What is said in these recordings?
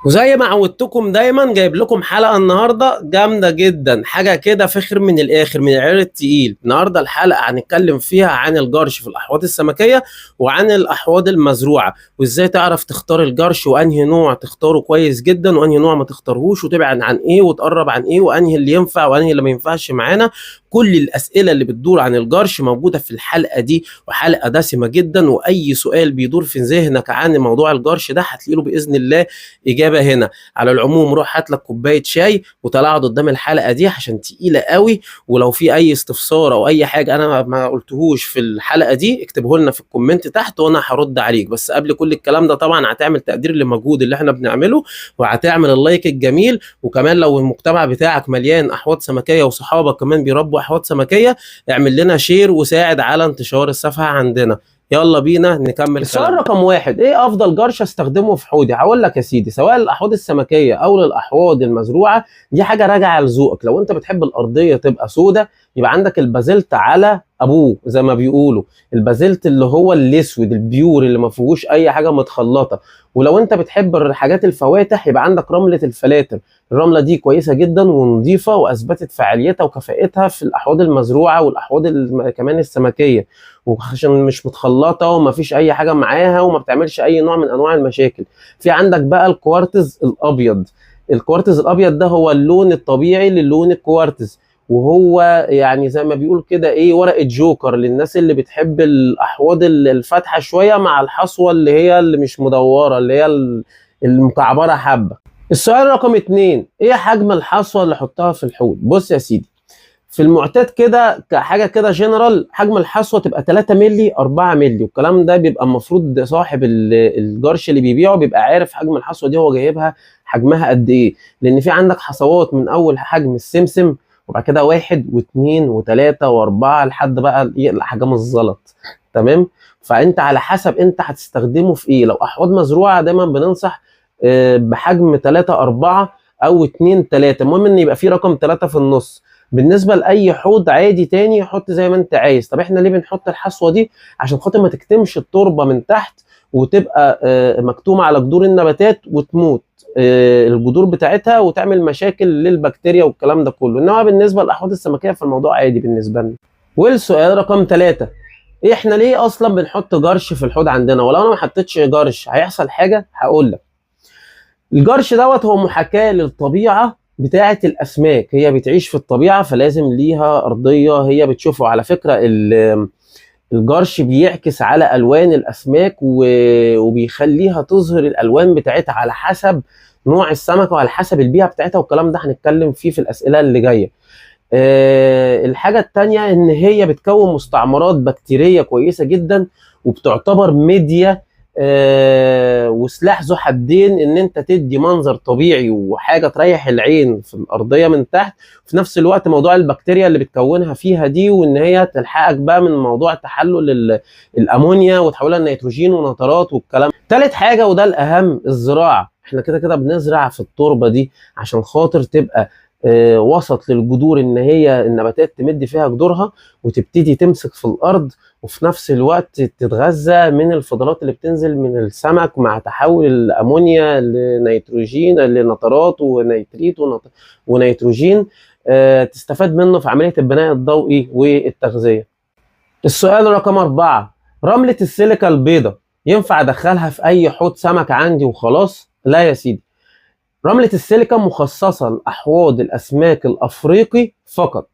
وزي ما عودتكم دايما جايب لكم حلقة النهاردة جامدة جدا، حاجة كده فخر من الآخر، من العيار التقيل. النهاردة الحلقة هنتكلم فيها عن الجرش في الأحواض السمكية وعن الأحواض المزروعة، وإزاي تعرف تختار الجرش وأنهي نوع تختاره كويس جدا وأنهي نوع ما تختارهوش، وتبعد عن إيه وتقرب عن إيه، وأنهي اللي ينفع وأنهي اللي ما ينفعش معانا. كل الأسئلة اللي بتدور عن الجرش موجودة في الحلقة دي، وحلقة دسمة جدا، وأي سؤال بيدور في ذهنك عن موضوع الجرش ده هتلاقي له بإذن الله إجابة هنا. على العموم روح هات لك كوباية شاي وتلاعض قدام الحلقة دي عشان تقيلة قوي، ولو في أي استفسار أو أي حاجة أنا ما قلتهوش في الحلقة دي اكتبه لنا في الكومنت تحت وأنا هرد عليك. بس قبل كل الكلام ده طبعا هتعمل تقدير للمجهود اللي احنا بنعمله، وهتعمل اللايك الجميل، وكمان لو المجتمع بتاعك مليان أحواض سمكية وصحابك كمان بيربوا أحواض سمكية اعمل لنا شير وساعد على انتشار الصفحة عندنا. يلا بينا نكمل. السؤال رقم واحد، ايه افضل جرش استخدمه في حوضي؟ هقول لك يا سيدي، سواء الاحواض السمكيه او الاحواض المزروعه دي حاجه راجعه لذوقك. لو انت بتحب الارضيه تبقى سودة يبقى عندك البازلت على ابوه زي ما بيقولوا، البازلت اللي هو الاسود البيور اللي ما فيهوش اي حاجه متخلطه. ولو انت بتحب الحاجات الفواتح يبقى عندك رمله الفلاتر. الرمله دي كويسه جدا ونظيفه واثبتت فعاليتها وكفاءتها في الاحواض المزروعه والاحواض كمان السمكيه، وعشان مش متخلطه وما فيش اي حاجه معاها وما بتعملش اي نوع من انواع المشاكل. في عندك بقى الكوارتز الابيض. الكوارتز الابيض ده هو اللون الطبيعي للون الكوارتز، وهو يعني زي ما بيقول كده ايه، ورقه جوكر للناس اللي بتحب الاحواض الفاتحه شويه مع الحصوه اللي هي اللي مش مدوره، اللي هي المكعبره حبه. السؤال رقم اتنين، ايه حجم الحصوه اللي احطها في الحوض؟ بص يا سيدي، في المعتاد كده كحاجه كده جنرال حجم الحصوه تبقى 3 مللي 4 مللي، والكلام ده بيبقى المفروض صاحب الجرش اللي بيبيعه بيبقى عارف حجم الحصوه دي هو جايبها حجمها قد ايه، لان في عندك حصوات من اول حجم السمسم وبعد كده 1 و2 و3 و4 لحد بقى الاحجام الزلط. تمام؟ فانت على حسب انت هتستخدمه في ايه. لو احواض مزروعه دايما بننصح بحجم 3 4 او 2 3، المهم ان يبقى في رقم 3 في النص. بالنسبه لاي حوض عادي تاني حط زي ما انت عايز. طب احنا ليه بنحط الحصوه دي؟ عشان خاطر ما تكتمش التربه من تحت وتبقى مكتومه على جذور النباتات وتموت الجذور بتاعتها وتعمل مشاكل للبكتيريا والكلام ده كله. انما بالنسبه للاحواض السمكيه فالموضوع عادي بالنسبه لنا. والسؤال رقم 3، احنا ليه اصلا بنحط جرش في الحوض عندنا؟ ولو انا ما حطيتش جرش هيحصل حاجه؟ هقول لك. الجرش دوت هو محاكاة للطبيعة بتاعة الأسماك، هي بتعيش في الطبيعة فلازم ليها أرضية هي بتشوفه. على فكرة الجرش بيعكس على ألوان الأسماك وبيخليها تظهر الألوان بتاعتها على حسب نوع السمكة وعلى حسب البيئة بتاعتها، والكلام ده هنتكلم فيه في الأسئلة اللي جاية. الحاجة التانية إن هي بتكون مستعمرات بكتيرية كويسة جدا، وبتعتبر ميديا وسلاح ذو حدين، ان انت تدي منظر طبيعي وحاجه تريح العين في الارضيه من تحت، وفي نفس الوقت موضوع البكتيريا اللي بتكونها فيها دي وان هي تلحقك بقى من موضوع تحلل الامونيا وتحولها لنيتروجين ونترات والكلام. تالت حاجه وده الاهم، الزراعه. احنا كده كده بنزرع في التربه دي عشان خاطر تبقى وسط للجذور، ان هي النباتات تمد فيها جذورها وتبتدي تمسك في الارض، وفي نفس الوقت تتغذى من الفضلات اللي بتنزل من السمك مع تحول الامونيا لنيتروجين لنترات ونيتريت ونيتروجين، تستفاد منه في عمليه البناء الضوئي والتغذيه. السؤال رقم 4، رمله السيليكا البيضاء ينفع ادخلها في اي حوض سمك عندي وخلاص؟ لا يا سيدي، رملة السيليكا مخصصة لأحواض الأسماك الأفريقي فقط،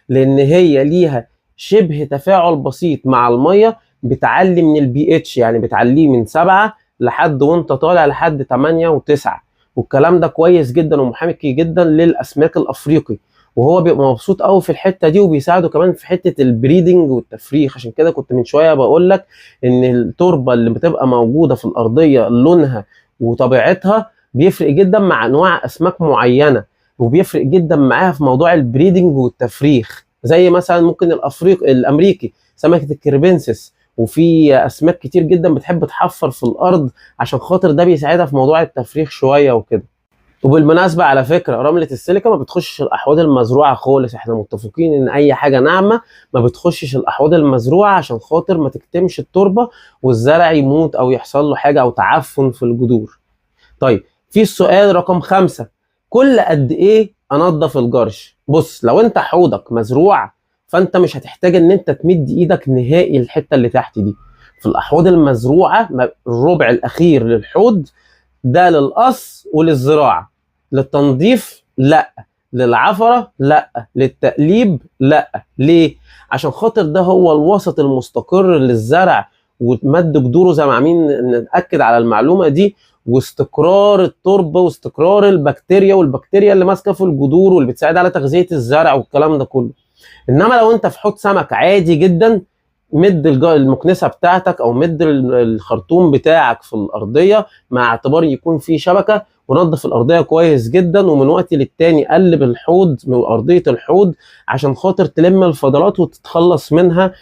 لأن هي ليها شبه تفاعل بسيط مع المية، بتعلي من البي اتش، يعني بتعليه من 7 لحد وانت طالع لحد 8 و9، والكلام ده كويس جدا ومحاكي جدا للأسماك الأفريقي، وهو بيبقى مبسوط قوي في الحتة دي وبيساعده كمان في حتة البريدنج والتفريخ. عشان كده كنت من شوية بقول لك إن التربة اللي بتبقى موجودة في الأرضية لونها وطبيعتها بيفرق جدا مع انواع اسماك معينه، وبيفرق جدا معاها في موضوع البريدنج والتفريخ، زي مثلا ممكن الامريكي سمكه الكربنسس، وفي اسماك كتير جدا بتحب تحفر في الارض عشان خاطر ده بيساعدها في موضوع التفريخ شويه وكده. وبالمناسبه على فكره رمله السيليكا ما بتخشش الاحواض المزروعه خالص، احنا متفقين ان اي حاجه ناعمه ما بتخشش الاحواض المزروعه عشان خاطر ما تكتمش التربه والزرع يموت او يحصل له حاجه او تعفن في الجذور. طيب في السؤال رقم 5، كل قد ايه انضف الجرش؟ بص، لو انت حوضك مزروع فانت مش هتحتاج ان انت تمد ايدك نهائي الحته اللي تحت دي. في الاحواض المزروعه الربع الاخير للحوض ده للقص وللزراعه، للتنظيف لا، للعفره لا، للتقليب لا. ليه؟ عشان خاطر ده هو الوسط المستقر للزرع ومد جذوره، زي ما عاملين نتاكد على المعلومه دي، واستقرار التربه واستقرار البكتيريا، والبكتيريا اللي ماسكه في الجذور واللي بتساعد على تغذيه الزرع والكلام ده كله. انما لو انت في حوض سمك عادي جدا، مد المكنسه بتاعتك او مد الخرطوم بتاعك في الارضيه مع اعتبار يكون في شبكه، ونظف الارضيه كويس جدا، ومن وقت للتاني قلب الحوض من ارضيه الحوض عشان خاطر تلم الفضلات وتتخلص منها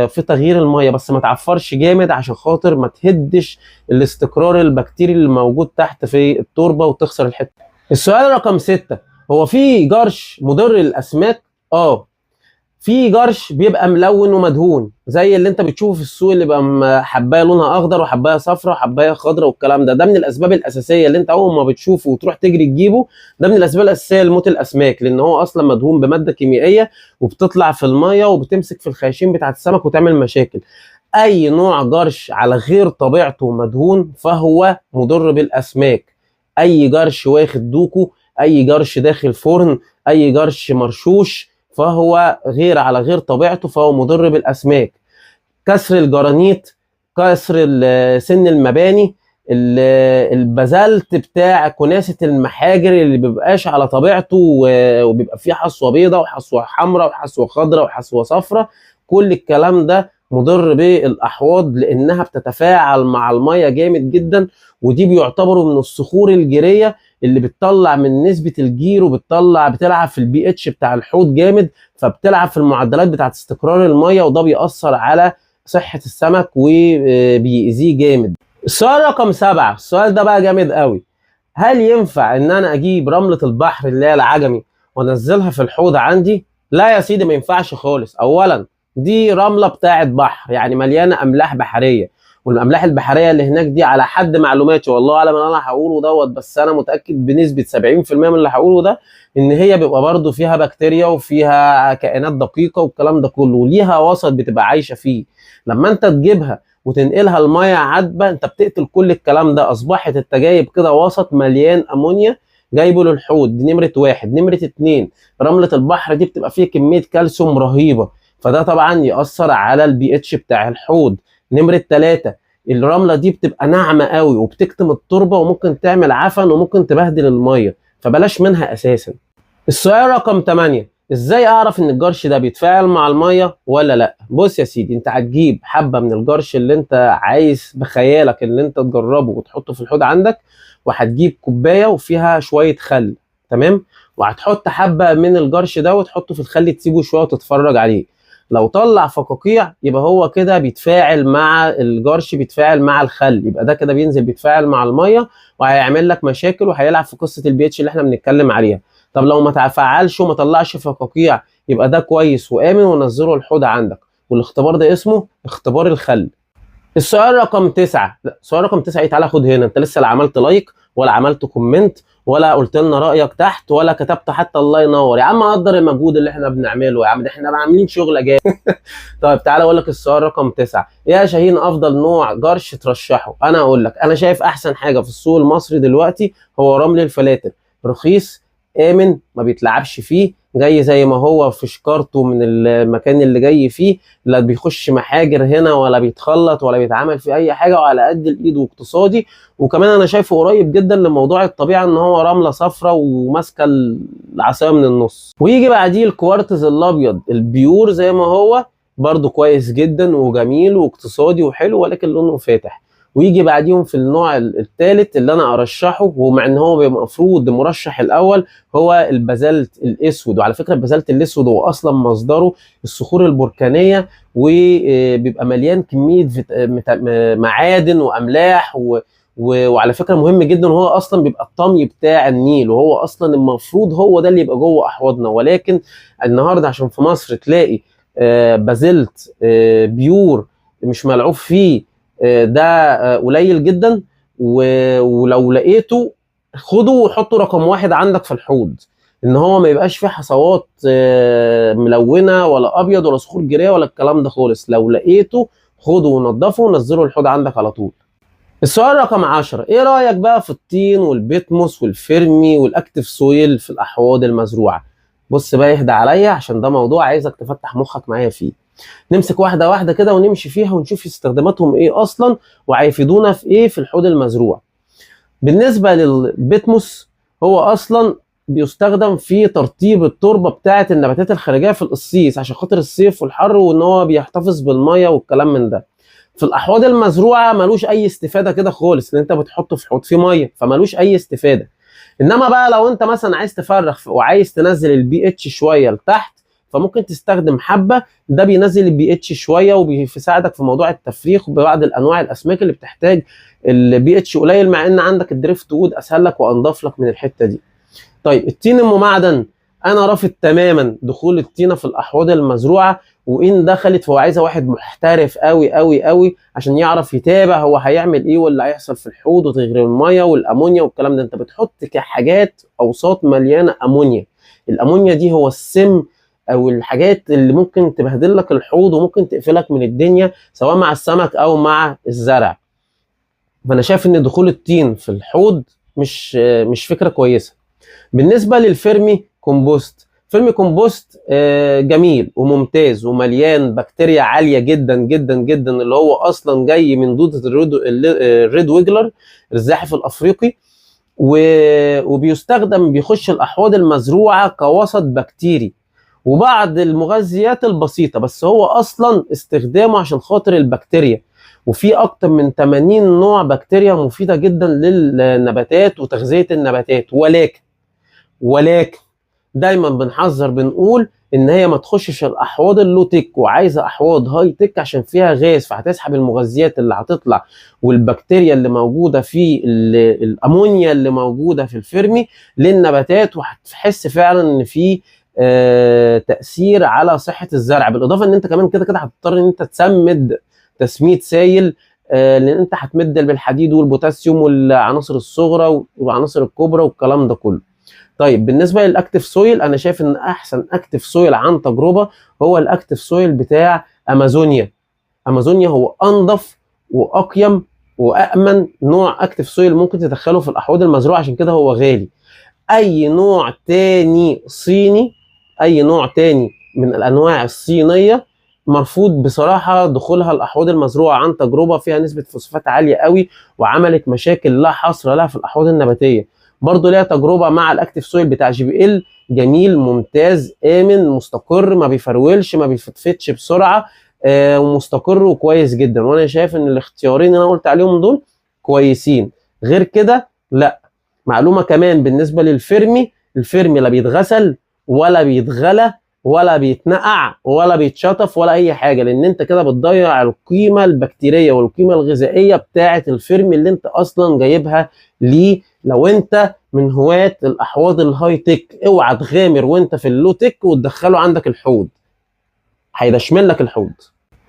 في تغيير الميه، بس ما تعفرش جامد عشان خاطر ما تهدش الاستقرار البكتيري اللي موجود تحت في التربه وتخسر الحته. السؤال رقم 6، هو في جرش مضر للاسماك؟ في جرش بيبقى ملون ومدهون زي اللي انت بتشوفه في السوق، اللي بقى حبايه لونها اخضر وحبايه صفراء وحبايه خضراء والكلام ده من الاسباب الاساسيه اللي انت اول ما بتشوفه وتروح تجري تجيبه. ده من الاسباب الاساسيه لموت الاسماك، لان هو اصلا مدهون بماده كيميائيه وبتطلع في الميه وبتمسك في الخياشيم بتاعت السمك وتعمل مشاكل. اي نوع جرش على غير طبيعته مدهون فهو مضر بالاسماك. اي جرش واخد دوكو، اي جرش داخل فرن، اي جرش مرشوش فهو على غير طبيعته فهو مضر بالاسماك. كسر الجرانيت، كسر سن المباني، البازلت بتاع كناسه المحاجر اللي بيبقاش على طبيعته وبيبقى فيه حصوه بيضاء وحصوه حمراء وحصوه خضراء وحصوه صفراء، كل الكلام ده مضر بالاحواض لانها بتتفاعل مع الميه جامد جدا، ودي بيعتبروا من الصخور الجيريه اللي بتطلع من نسبه الجير بتلعب في البي اتش بتاع الحوض جامد، فبتلعب في المعدلات بتاعت استقرار الميه، وده بيأثر على صحه السمك وبيأذيه جامد. السؤال رقم 7، السؤال ده بقى جامد قوي. هل ينفع ان انا اجيب رمله البحر اللي هي العجمي وانزلها في الحوض عندي؟ لا يا سيدي، ما ينفعش خالص. اولا دي رمله بتاعت بحر، يعني مليانه املاح بحريه، والاملاح البحريه اللي هناك دي على حد معلوماتي، والله اعلم ان انا هقوله دوت، بس انا متاكد بنسبه 70% من اللي هقوله ده ان هي بيبقى برضو فيها بكتيريا وفيها كائنات دقيقه والكلام ده كله، وليها وسط بتبقى عايشه فيه. لما انت تجيبها وتنقلها الميه عذبه انت بتقتل كل الكلام ده، اصبحت انت جايب كده وسط مليان امونيا جايبه للحوض. دي نمره 1. نمره 2، رمله البحر دي بتبقى فيها كميه كالسيوم رهيبه، فده طبعا ياثر على البي اتش بتاع الحوض. نمره 3، الرمله دي بتبقى ناعمه قوي وبتكتم التربه وممكن تعمل عفن وممكن تبهدل الميه، فبلاش منها اساسا. السؤال رقم 8، ازاي اعرف ان الجرش ده بيتفاعل مع الميه ولا لا؟ بص يا سيدي، انت هتجيب حبه من الجرش اللي انت عايز بخيالك اللي انت تجربه وتحطه في الحوض عندك، وهتجيب كوبايه وفيها شويه خل، تمام، وهتحط حبه من الجرش ده وتحطه في الخل، تسيبه شويه وتتفرج عليه. لو طلع فقاقيع يبقى هو كده بيتفاعل مع الجرش، بيتفاعل مع الخل، يبقى ده كده بينزل بيتفاعل مع الميه وهيعمل لك مشاكل وهيلعب في قصه البي اتش اللي احنا بنتكلم عليها. طب لو ما تفاعلش وما طلعش فقاقيع يبقى ده كويس وامن ونزله الحوض عندك، والاختبار ده اسمه اختبار الخل. السؤال رقم 9، لا السؤال رقم 9 ايه، تعالى خد هنا، انت لسه لا عملت لايك ولا عملت كومنت ولا قلت لنا رايك تحت ولا كتبت حتى الله ينور. يا عم قدر المجهود اللي احنا بنعمله يا عم، ده احنا عاملين شغل جامد. طيب تعالى اقول لك السؤال رقم 9، يا شاهين افضل نوع جرش ترشحه؟ انا اقول لك، انا شايف احسن حاجه في السوق المصري دلوقتي هو رمل الفلاتر، رخيص امن ما بيتلعبش فيه، جاي زي ما هو في شكارته من المكان اللي جاي فيه، لا بيخش محاجر هنا ولا بيتخلط ولا بيتعمل في اي حاجه، وعلى قد الايد واقتصادي. وكمان انا شايفه قريب جدا لموضوع الطبيعه، ان هو رمله صفراء وماسكه العصايه من النص. ويجي بعديه الكوارتز الابيض البيور زي ما هو، برضو كويس جدا وجميل واقتصادي وحلو ولكن لونه فاتح. ويجي بعديهم في النوع الثالث اللي انا ارشحه، ومع ان هو بيبقى المفروض مرشح الاول، هو البازلت الاسود. وعلى فكره البازلت الاسود هو اصلا مصدره الصخور البركانيه، وبيبقى مليان كميه معادن واملاح وعلى فكره مهم جدا، وهو اصلا بيبقى الطمي بتاع النيل، وهو اصلا المفروض هو ده اللي يبقى جوه احواضنا. ولكن النهارده عشان في مصر تلاقي بازلت بيور مش ملعوب فيه، ده قليل جدا، ولو لقيته خده وحطه رقم واحد عندك في الحوض، ان هو ما يبقاش فيه حصوات ملونه ولا ابيض ولا صخور جيريه ولا الكلام ده خالص. لو لقيته خده ونضفه ونزله الحوض عندك على طول. السؤال رقم 10، ايه رأيك بقى في الطين والبيتموس والفيرمي والاكتيف سويل في الاحواض المزروعة؟ بص بقى اهدى عليا عشان ده موضوع عايزك تفتح مخك معايا فيه. نمسك واحدة واحدة كده ونمشي فيها ونشوف استخداماتهم ايه اصلا وهيفيدونا في ايه في الحوض المزروع. بالنسبة للبيتموس، هو اصلا بيستخدم في ترطيب التربة بتاعة النباتات الخارجية في القصيص عشان خاطر الصيف والحر، وان هو بيحتفظ بالمية والكلام من ده. في الاحواض المزروعه ملوش اي استفاده كده خالص، لان انت بتحطه في حوض فيه ميه فملوش اي استفاده. انما بقى لو انت مثلا عايز تفرغ وعايز تنزل البي اتش شويه لتحت، فممكن تستخدم حبه، ده بينزل البي اتش شويه وبيساعدك في موضوع التفريخ ببعض الانواع الاسماك اللي بتحتاج البي اتش قليل، مع ان عندك الدريفت وود اسهل لك وانضف لك من الحته دي. طيب الطين الممعدن، انا رافض تماما دخول الطينه في الاحواض المزروعه، وان دخلت فهو عايزه واحد محترف قوي قوي قوي عشان يعرف يتابع هو هيعمل ايه واللي هيحصل في الحوض وتغيير الميه والامونيا والكلام ده. انت بتحط كحاجات اوساط مليانه امونيا، الامونيا دي هو السم او الحاجات اللي ممكن تبهدل لك الحوض وممكن تقفلك من الدنيا سواء مع السمك او مع الزرع. فانا شايف ان دخول الطين في الحوض مش فكره كويسه. بالنسبه للفيرمي كومبوست، فيرمي كومبوست جميل وممتاز ومليان بكتيريا عاليه جدا جدا جدا، اللي هو اصلا جاي من دوده الريد ويجلر الزاحف الافريقي، وبيستخدم بيخش الاحواض المزروعه كوسط بكتيري وبعض المغذيات البسيطه، بس هو اصلا استخدامه عشان خاطر البكتيريا، وفي اكتر من 80 نوع بكتيريا مفيده جدا للنباتات وتغذيه النباتات. ولكن دايما بنحذر بنقول ان هي ما تخشش الاحواض اللو تك، وعايزه احواض هاي تك عشان فيها غاز فهتسحب المغذيات اللي هتطلع والبكتيريا اللي موجوده في الامونيا اللي موجوده في الفيرمي للنباتات، وهتحس فعلا ان في تاثير على صحه الزرع. بالاضافه ان انت كمان كده كده هتضطر ان انت تسمد تسميد سائل، لان انت هتمد بالحديد والبوتاسيوم والعناصر الصغرى والعناصر الكبرى والكلام ده كله. طيب بالنسبه للاكتيف سويل، انا شايف ان احسن اكتيف سويل عن تجربه هو الاكتيف سويل بتاع امازونيا. امازونيا هو انظف واقيم وامن نوع اكتيف سويل ممكن تدخله في الاحواض المزروعه، عشان كده هو غالي. اي نوع تاني صيني، اي نوع تاني من الانواع الصينيه مرفوض بصراحه دخولها الاحواض المزروعه عن تجربه فيها نسبه فوسفات عاليه قوي وعملت مشاكل لا حصر لها في الاحواض النباتيه. برضه ليها تجربه مع الاكتيف سويل بتاع جي بي ال، جميل ممتاز امن مستقر ما بيفرولش ما بيفتفتش بسرعه، ومستقر وكويس جدا. وانا شايف ان الاختيارين اللي انا قلت عليهم دول كويسين، غير كده لا. معلومه كمان بالنسبه للفيرمي، الفيرمي لا بيتغسل ولا بيتغلى ولا بيتنقع ولا بيتشطف ولا اي حاجه، لان انت كده بتضيع القيمه البكتيريه والقيمه الغذائيه بتاعه الفيرمي اللي انت اصلا جايبها ليه. لو انت من هواة الاحواض الهاي تك اوعى تغامر وانت في اللو تك وتدخله عندك الحوض، هيدشمل لك الحوض.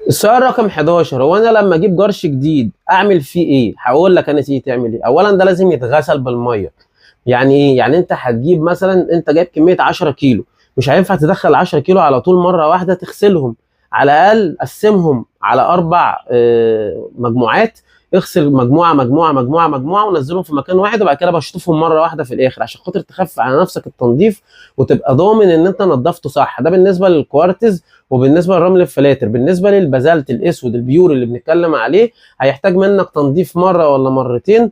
السؤال رقم 11، هو انا لما اجيب جرش جديد اعمل فيه ايه؟ هقول لك انا تيجي تعمل ايه. اولا ده لازم يتغسل بالميه. يعني ايه؟ يعني انت هتجيب مثلا، انت جايب كميه 10 كيلو، مش هينفع تدخل 10 كيلو على طول مره واحده، تغسلهم على الاقل قسمهم على 4 مجموعات. اغسل مجموعه مجموعه مجموعه مجموعه ونزلهم في مكان واحد، وبعد كده بشطفهم مره واحده في الاخر عشان خاطر تخفف على نفسك التنظيف وتبقى ضامن ان انت نظفته صح. ده بالنسبه للكوارتز وبالنسبه للرمل الفلاتر. بالنسبه للبازلت الاسود البيور اللي بنتكلم عليه، هيحتاج منك تنظيف مره ولا مرتين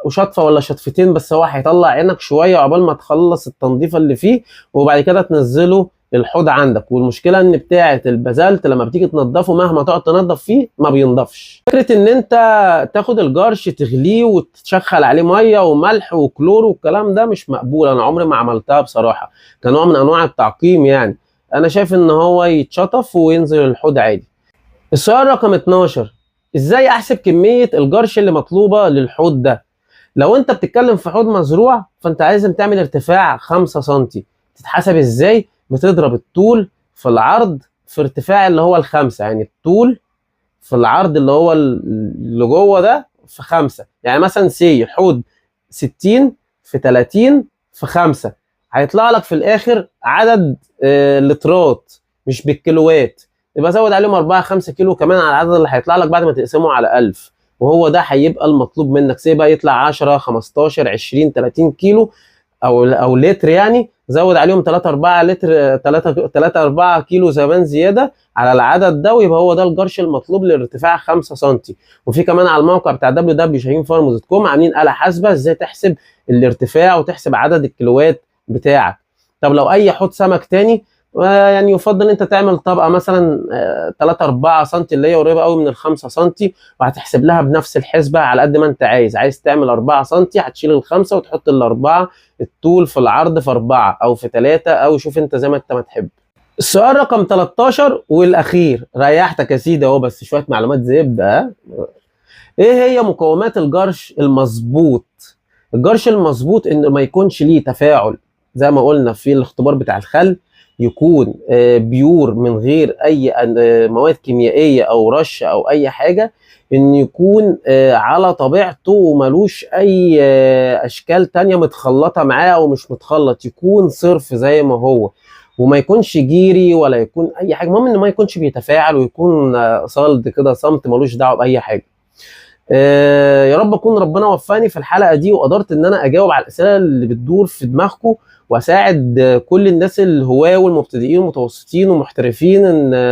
وشطفه ولا شطفتين، بس هو هيطلع عينك شويه عقبال ما تخلص التنظيفه اللي فيه، وبعد كده تنزله الحوض عندك. والمشكله ان بتاعه البازلت لما بتيجي تنضفه مهما تقعد تنضف فيه ما بينضفش. فكره ان انت تاخد الجرش تغليه وتشخل عليه ميه وملح وكلور والكلام ده مش مقبول، انا عمري ما عملتها بصراحه كنوع من انواع التعقيم. يعني انا شايف ان هو يتشطف وينزل الحوض عادي. السؤال رقم 12، ازاي احسب كميه الجرش اللي مطلوبه للحوض ده؟ لو انت بتتكلم في حوض مزروع فانت لازم تعمل ارتفاع 5 سم. تتحسب ازاي؟ بتضرب الطول في العرض في ارتفاع اللي هو ال5، يعني الطول في العرض اللي هو اللي جوه ده في 5. يعني مثلا سي حوض 60 في 30 في 5 هيطلع لك في الاخر عدد لترات مش بالكيلوات. يبقى زود عليهم 4 5 كيلو كمان على العدد اللي هيطلع لك بعد ما تقسمه على 1000، وهو ده هيبقى المطلوب منك. سيبها بقى يطلع 10 15 20 30 كيلو او لتر، يعني زود عليهم 3 4 لتر 3 4 كيلو زمان زياده على العدد ده، ويبقى هو ده الجرش المطلوب لارتفاع 5 سم. وفي كمان على الموقع بتاع www.shahinfarm.com عاملين آلة حاسبه ازاي تحسب الارتفاع وتحسب عدد الكيلوات بتاعك. طب لو اي حوض سمك تاني، يعني يفضل انت تعمل طبقه مثلا 3 4 سم اللي هي قريبه قوي من ال 5 سم، وهتحسب لها بنفس الحسبه على قد ما انت عايز تعمل 4 سم هتشيل الخمسه وتحط الاربعه، الطول في العرض في 4 او في 3، او شوف انت زي ما انت ما تحب. السؤال رقم 13 والاخير، ريحتك يا سيدي اهو، بس شويه معلومات زبده. ايه هي مقومات الجرش المظبوط؟ الجرش المظبوط انه ما يكونش ليه تفاعل زي ما قلنا في الاختبار بتاع الخل، يكون بيور من غير اي مواد كيميائيه او رش او اي حاجه، ان يكون على طبيعته وملوش اي اشكال تانية متخلطه معاه او مش متخلط، يكون صرف زي ما هو، وما يكونش جيري ولا يكون اي حاجه. المهم انه ما يكونش بيتفاعل، ويكون صلد كده صمت ملوش دعوه باي حاجه. يا رب اكون ربنا وفقني في الحلقه دي وقدرت ان انا اجاوب على الاسئله اللي بتدور في دماغكم، واساعد كل الناس الهواه والمبتدئين والمتوسطين ومحترفين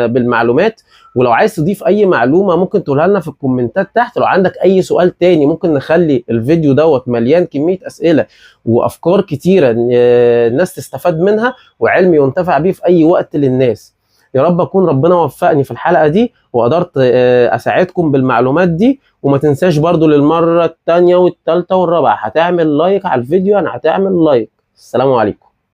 بالمعلومات. ولو عايز تضيف اي معلومه ممكن تقولها لنا في الكومنتات تحت. لو عندك اي سؤال تاني ممكن نخلي الفيديو دوت مليان كميه اسئله وافكار كتيره الناس تستفاد منها، وعلم ينتفع بيه في اي وقت للناس. يا رب اكون ربنا وفقني في الحلقه دي وقدرت اساعدكم بالمعلومات دي. وما تنساش برضو للمره الثانيه والثالثه والرابعه هتعمل لايك على الفيديو، انا هتعمل لايك. السلام عليكم.